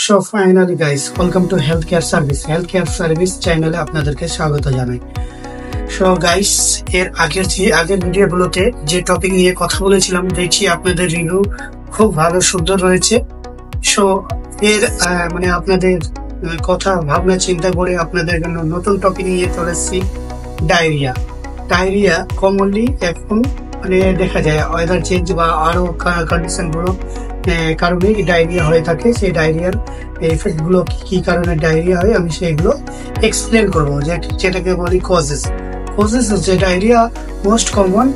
So finally guys, welcome to health care service চ্যানেলে আপনাদেরকে স্বাগত জানাই। সো গাইস, এর আগের ভিডিওগুলোতে যে টপিক নিয়ে কথা বলেছিলাম, দেখছি আপনাদের রিভিউ খুব ভালো সুন্দর রয়েছে। সো এর আপনাদের কথা ভাবনা চিন্তা করে আপনাদের জন্য নতুন টপিক নিয়ে চলে এসেছি। ডায়রিয়া কমনলি এখন দেখা যায় ওয়েদার চেঞ্জ বা আরো কন্ডিশন গুলো কারণে ডায়রিয়া হয়ে থাকে। সেই ডায়রিয়ার এফেক্ট গুলো কি কারণে ডায়রিয়া হয় আমি সেইগুলো এক্সপ্লেন করবো, যেটাকে বলি কজেস হচ্ছে diarrhoea most common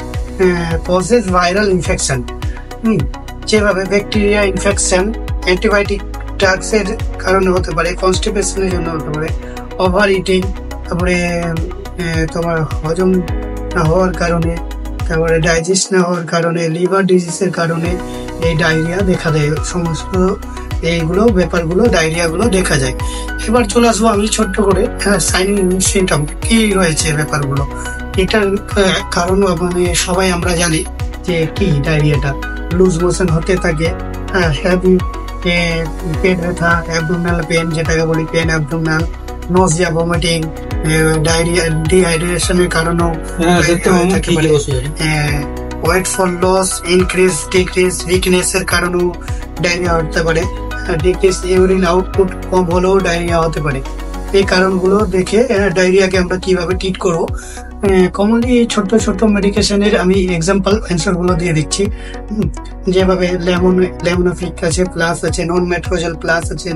causes viral infection. যেভাবে ব্যাকটেরিয়া ইনফেকশন, অ্যান্টিবায়োটিক ড্রাগস এর কারণে হতে পারে, কনস্টিপেশনের জন্য হতে পারে, ওভার ইটিং, তারপরে তোমার হজম না হওয়ার কারণে, তারপরে ডাইজেস্ট না হওয়ার কারণে, লিভার ডিজিজের কারণে এই ডায়রিয়া দেখা দেয়। সমস্ত এইগুলো ব্যাপারগুলো ডায়রিয়াগুলো দেখা যায়। এবার চলে আসবো আমি ছোট্ট করে সাইন সিমটম কি রয়েছে ব্যাপারগুলো। এটার কারণ সবাই আমরা জানি যে কি ডায়রিয়াটা লুজ মোশন হতে থাকে, হেভি পেট ব্যথা, অ্যাবডোমিনাল পেন যেটাকে বলি pain abdominal, nausea, vomiting, diarrhoea ডিহাইড্রেশনের কারণেও weight for loss, increase decrease, weakness এর কারণেও ডায়রিয়া হতে পারে, ডিক্রিজ ইউরিন আউটপুট কম হলেও ডায়রিয়া হতে পারে। এই কারণগুলো দেখে ডায়রিয়াকে আমরা কিভাবে ট্রিট করবো, কমনলি ছোট্ট ছোট্ট মেডিকেশনের আমি এক্সাম্পল অ্যান্সার গুলো দিয়ে দিচ্ছি। যেভাবে লেমনোফিক আছে, প্লাস আছে, নন মেট্রোজেল প্লাস আছে,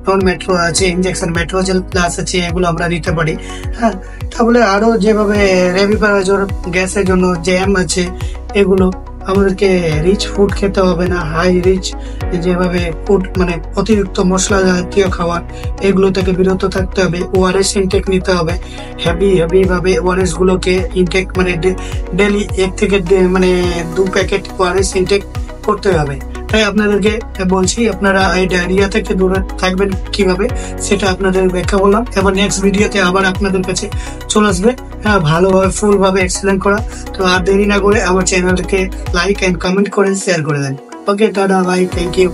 নন মেট্রো আছে, ইনজেকশন মেট্রোজেল প্লাস আছে, এগুলো আমরা নিতে পারি। হ্যাঁ, তাহলে আরো যেভাবে রেভিপারাজোর গ্যাসের জন্য জ্যাম আছে, এগুলো আমাদেরকে রিচ ফুড খেতে হবে না, হাই রিচ যেভাবে ফুড অতিরিক্ত মশলা জাতীয় খাবার, এগুলো থেকে বিরত থাকতে হবে। ওআরএস ইনটেক নিতে হবে, হেভি ভাবে ওআরএস গুলোকে ইনটেক ডেলি 1 থেকে 2 প্যাকেট ওআরএস ইনটেক করতে হবে। তাই আপনাদেরকে বলছি, আপনারা এই ডায়রিয়া থেকে দূরে থাকবেন কিভাবে সেটা আপনাদের ব্যাখ্যা বললাম। এবার নেক্সট ভিডিওতে আবার আপনাদের কাছে চলে আসবে ভালোভাবে ফুল ভাবে এক্সপ্লেন করা। তো আর দেরি না করে আমার চ্যানেলটাকে লাইক এন্ড কমেন্ট করে শেয়ার করে দেন। ওকে, টাটা, বাই, থ্যাংক ইউ।